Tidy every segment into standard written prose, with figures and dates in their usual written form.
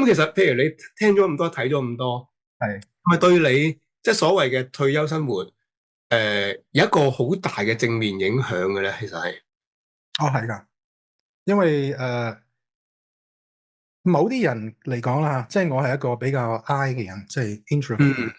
咁其實譬如你聽咗咁多，睇咗咁多，係咪對你即係所謂嘅退休生活，有一個好大嘅正面影響嘅咧，其實係。係㗎，因為某啲人嚟講啦，即係我係一個比較 I 嘅人，即係 introvert 嘅人。嗯，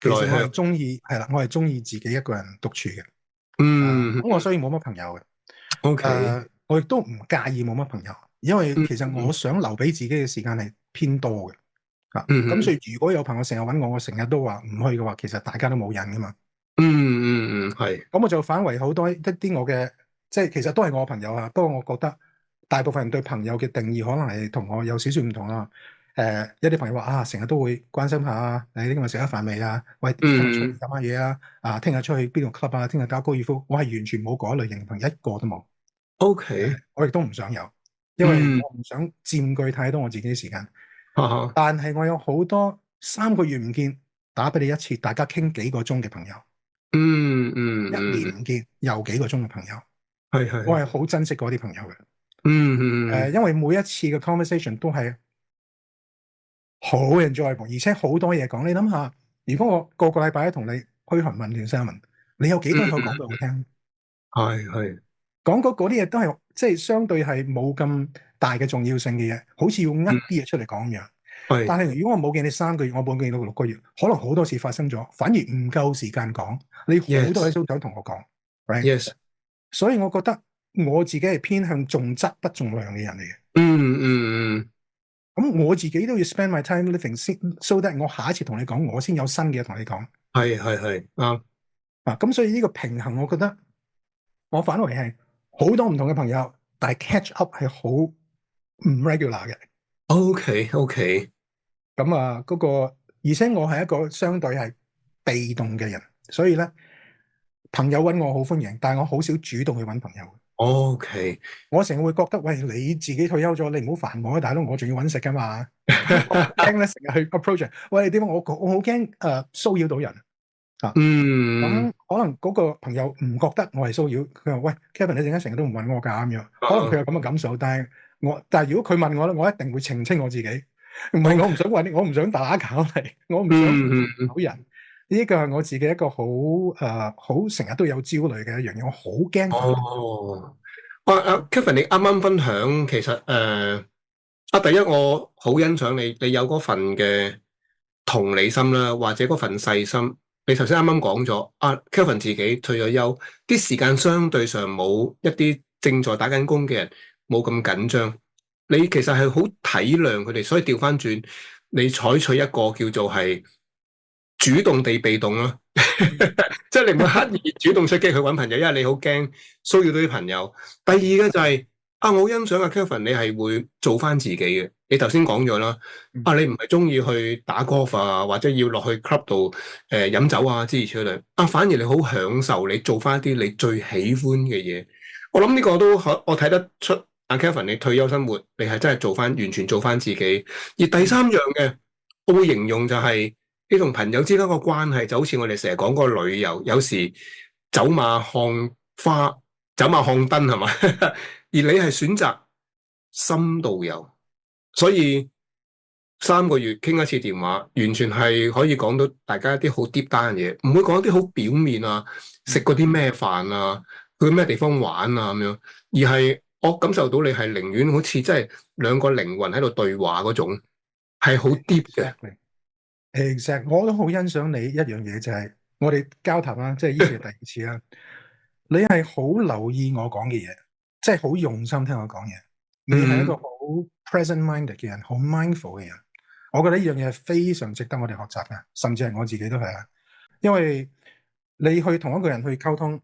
其實我係內向。中意係啦，我係中意自己一個人獨處嘅。嗯咁我所以冇乜朋友嘅。，OK。我亦都唔介意冇乜朋友，因為其實我嗯想留俾自己嘅時間係偏多嘅。咁所嗯以如果有朋友成日揾我，我成日都話唔去嘅話，其實大家都冇癮噶嘛。係。咁我就反為好多一啲我嘅，即係其實都係我朋友啊。不過我覺得大部分人對朋友嘅定義可能係同我有少少唔同啦。一啲朋友話成日都會關心下你今日食咗飯未啊？喂，今日出去嗯飲下嘢啊？聽日出去邊度 club 啊？聽日打高爾夫。我係完全冇嗰類型嘅朋友，一個都冇。，OK。我亦都唔想有，因為嗯，我唔想佔據太多我自己嘅時間。哈哈。但係我有好多3個月唔見，打俾你一次，大家傾幾個鐘嘅朋友。一年唔見又幾個鐘嘅朋友，我係好珍惜嗰啲朋友嘅。因為每一次嘅 conversation 都係好 enjoyable，而且好多嘢講。你諗下，如果我個個禮拜同你噓寒問暖三問，你有幾多嘢可以講俾我聽？講嗰啲嘢都係即係相對係冇咁大嘅重要性嘅嘢，好似要呃啲嘢出嚟講咁樣。但係如果我冇見你3個月，我冇見你6個月，可能好多事發生咗，反而唔夠時間講。你好多嘢都想同我講 ，right？ Yes。所以我覺得我自己係偏向重質不重量嘅人嚟嘅。咁我自己都要 spend my time living so that 我下一次同你講，我先有新嘅同你講。啱。咁所以呢個平衡，我覺得我反為係好多唔同嘅朋友，但係 catch up 係好唔 regular 嘅。OK。嗰個，而且我係一個相對係被動嘅人，所以咧朋友揾我好歡迎，但係我好少主動去揾朋友。OK。我成日會覺得，喂，你自己退休咗，你唔好煩我啊，大佬，我仲要揾食噶嘛。我好驚咧，成日去 approach，喂，點解我好驚騷擾到人啊？咁可能嗰個朋友唔覺得我係騷擾，佢話喂 Kevin，你點解成日都唔揾我㗎咁樣？可能佢有咁嘅感受，但係如果佢問我咧，我一定會澄清我自己，唔係我唔想揾，我唔想打攪你，我唔想擾人。呢個係我自己一個好成日都有焦慮嘅一樣嘢，我好驚。Kevin，你啱啱分享，其實第一我好欣賞你有嗰份嘅同理心啦，或者嗰份細心。你頭先啱啱講咗Kevin 自己退咗休，啲時間相對上冇一啲正在打緊工嘅人冇咁緊張。你其實係好體諒佢哋，所以調翻轉，你採取一個叫做係主動地被動咯。即係你唔會刻意主動出擊去揾朋友，因為你好驚騷擾到啲朋友。第二嘅就係我好欣賞Kevin，你係會做翻自己嘅。你頭先講咗啦，你唔係中意去打 golf 啊，或者要落去 club 度飲酒啊諸如此類。反而你好享受你做翻啲你最喜歡嘅嘢。我諗呢個都我睇得出Kevin 你退休生活，你係真係完全做翻自己。而第三樣嘅，我會形容就係你同朋友之間個關係，就好似我哋成日講嗰個旅遊，有時走馬看花，走馬看燈係嘛？而你係選擇深度遊，所以3個月傾一次電話，完全係可以講到大家一啲好 deep down 嘅嘢，唔會講啲好表面啊，食過啲咩飯啊，去咩地方玩啊咁樣，而係我感受到你係寧願好似真係兩個靈魂喺度對話嗰種，係好 deep 嘅。Exactly，我都好欣賞你一樣嘢，就係我哋交談啦，即係呢次係第二次啦。你係好留意我講嘅嘢，即係好用心聽我講嘢。你係一個好 present minded 嘅人，好 mindful 嘅人。我覺得呢樣嘢係非常值得我哋學習嘅，甚至係我自己都係啊。因為你去同一個人去溝通，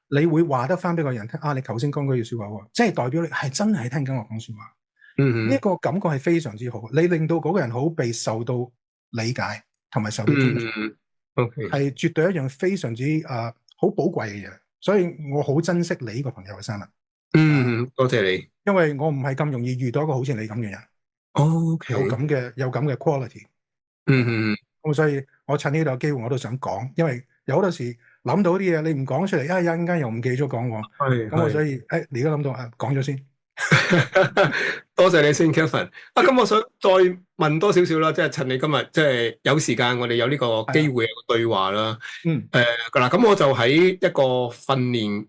你會話得翻俾個人聽你頭先講嗰句說話喎，即係代表你係真係聽緊我講說話。呢個感覺係非常之好，你令到嗰個人好被受到理解同埋受到尊重，係絕對一樣非常之好寶貴嘅嘢。所以我好珍惜你呢個朋友嘅生日。多謝你，因為我唔係咁容易遇到一個好似你咁嘅人。有咁嘅 quality。咁所以我趁呢度機會我都想講，因為有好多時諗到啲嘢你唔講出嚟，一陣間又唔記咗講喎。咁我所以你而家諗到講咗先。多謝你先，Kevin。咁我想再問多少少啦，即係趁你今日即係有時間，我哋有呢個機會有個對話啦。嗯嗱，咁我就喺一個訓練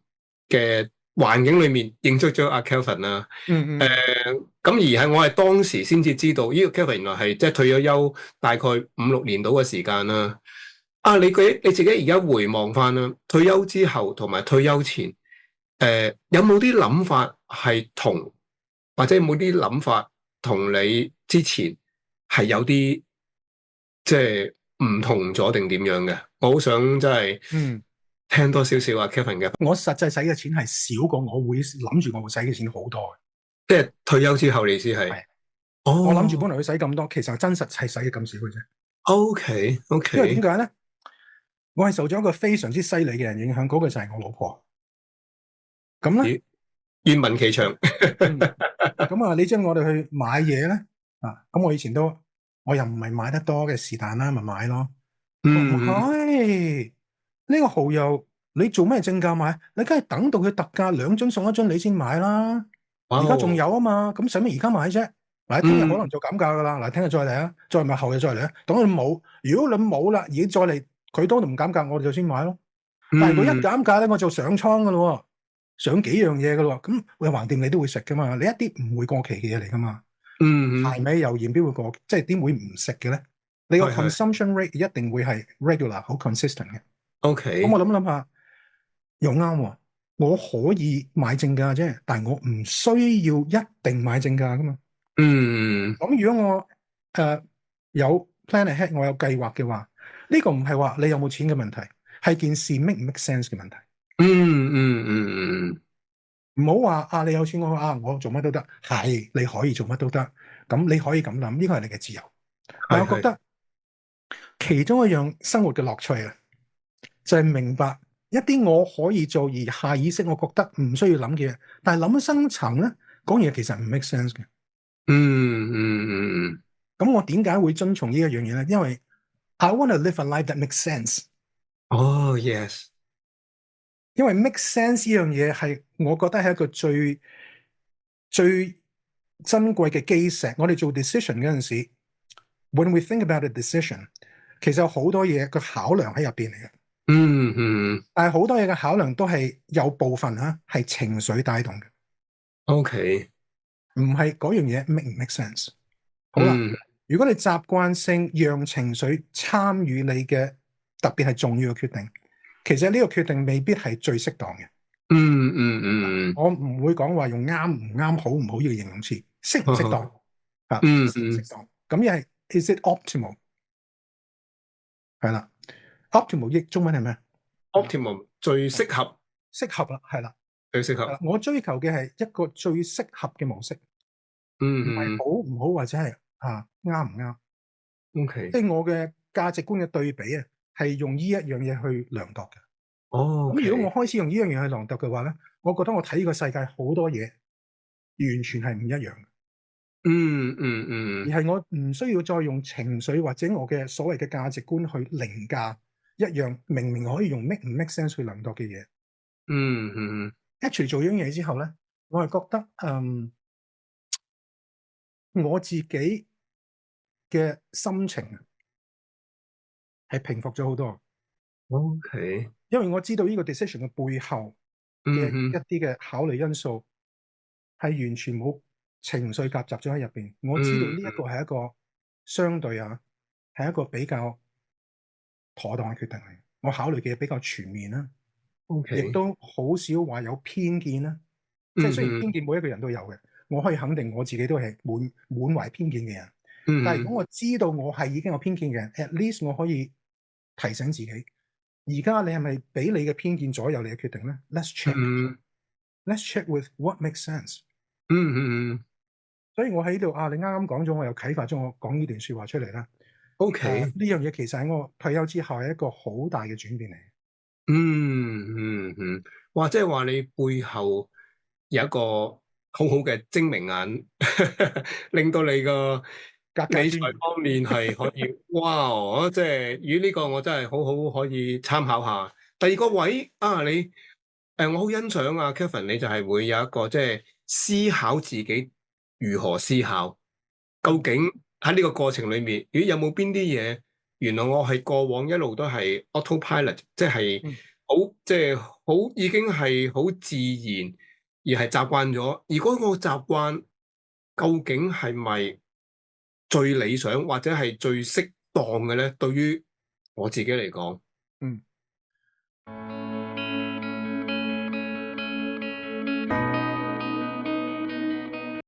嘅環境裏面認識咗阿 Kevin 啦。嗯咁而係我係當時先至知道，呢個 Kevin 原來係即係退咗休大概5、6年到嘅時間啦。你自己而家回望翻啦，退休之後同埋退休前，有冇啲諗法係同，或者有冇啲諗法同你之前係有啲即係唔同咗定點樣嘅？我好想真係嗯，聽多少少啊 Kevin 嘅，我實際使嘅錢係少過我會諗住我會使嘅錢好多嘅。即係退休之後你先係。係，我諗住哦本來會使咁多，其實真實係使嘅咁少嘅啫。 ，OK 因為點 OK，解咧？我係受咗一個非常之犀利嘅人影響，嗰個就係我老婆。咁咧，咦，願聞其詳。咁啊，你知我哋去買嘢咧咁我以前我又唔係買得多嘅，是但啦，咪買咯。唔嗯，係呢個蠔油，你做咩正價買？你梗係等到佢特價2樽送1樽你先買啦。哇而家仲哦，有啊嘛，咁使乜而家買啫？嗱，聽日可嗯能就減價噶啦。嗱，聽日再嚟啊，再唔係後日再嚟啊。等佢冇，如果你冇啦，而再嚟佢都唔減價，我哋就先買咯。但係佢一嗯減價咧，我就上倉噶咯，上幾樣嘢噶咯。咁喂，橫掂你都會食噶嘛？你一啲唔會過期嘅嘢嚟噶嘛？嗯，柴米油鹽邊會過？即係點會唔食嘅咧？你個係係 consumption rate 一定會係 regular 好 consistent 嘅。咁 OK，我諗下又啱喎，我可以買正價啫，但係我唔需要一定買正價噶嘛。嗯咁如果我有 plan ahead，我有計劃嘅話，呢個唔係話你有冇錢嘅問題，係件事 make 唔 make sense 嘅問題。嗯，唔好話你有錢我做乜都得，係你可以做乜都得，咁你可以咁諗，呢個係你嘅自由。但係係，我覺得其中一樣生活嘅樂趣啊，就係明白一啲我可以做而下意識我覺得唔需要諗嘅嘢，但係諗深層咧，講嘢其實唔 make sense 嘅。嗯，咁我點解會遵從呢一樣嘢咧？因為 I want to live a life that makes sense。哦，yes，因為 make sense 呢樣嘢係我覺得係一個最珍貴嘅基石。我哋做 decision 嗰陣時，when we think about a decision，其實有好多嘢個考量喺入邊嚟嘅。嗯但係好多嘢嘅考量都係有部分係情緒帶動嘅， ，OK，唔係嗰樣嘢 make 唔 make sense。好啦，嗯如果你習慣性讓情緒參與你嘅特別係重要嘅決定，其實呢個決定未必係最適當嘅。我唔會講話用啱唔啱、好唔好呢個形容詞，適唔適當適唔適當。咁又係 is it optimal？ 係啦，optimal 譯中文係咩？ optimum 最適合，適合啦，係啦。最適合，我追求嘅係一個最適合嘅模式，唔係好唔好或者係啱唔啱。 OK，即係我嘅價值觀嘅對比係用呢一樣嘢去量度嘅。咁如果我開始用呢樣嘢去量度嘅話咧，我覺得我睇呢個世界好多嘢完全係唔一樣嘅。而係我唔需要再用情緒或者我嘅所謂嘅價值觀去凌駕一樣明明可以用 make 唔 make sense 去量度嘅嘢。actually 做呢樣嘢之後咧，我係覺得我自己嘅心情係平復咗好多。OK，因為我知道呢個 decision 嘅背後嘅一啲嘅考慮因素係完全冇情緒夾雜咗喺入邊。我知道呢一個係一個相對係一個比較妥當嘅決定嚟。我考慮嘅嘢比較全面啦，亦都好少話有偏見啦。即係雖然偏見每一個人都有嘅，我可以肯定我自己都係滿懷偏見嘅人。但係如果我知道我係已經有偏見嘅人，at least 我可以提醒自己，而家你係咪俾你嘅偏見左右你嘅決定咧？Let's check。Let's check with what makes sense。所以我喺度你啱啱講咗，我又啟發咗我講呢段說話出嚟啦。OK，呢樣嘢其實喺我退休之後係一個好大嘅轉變嚟。哇！即係話你背後有一個好好嘅精明眼，令到你個理財方面係可以，哇！我即係與呢個我真係好好可以參考下。第二個位你我好欣賞Kevin，你就係會有一個即係思考自己如何思考，究竟喺呢個過程裏面，咦有冇邊啲嘢，原來我係過往一路都係 autopilot，即係嗯即係好已經係好自然，而係習慣咗。而嗰個習慣究竟係咪最理想或者係最適當嘅咧？對於我自己嚟講。嗯。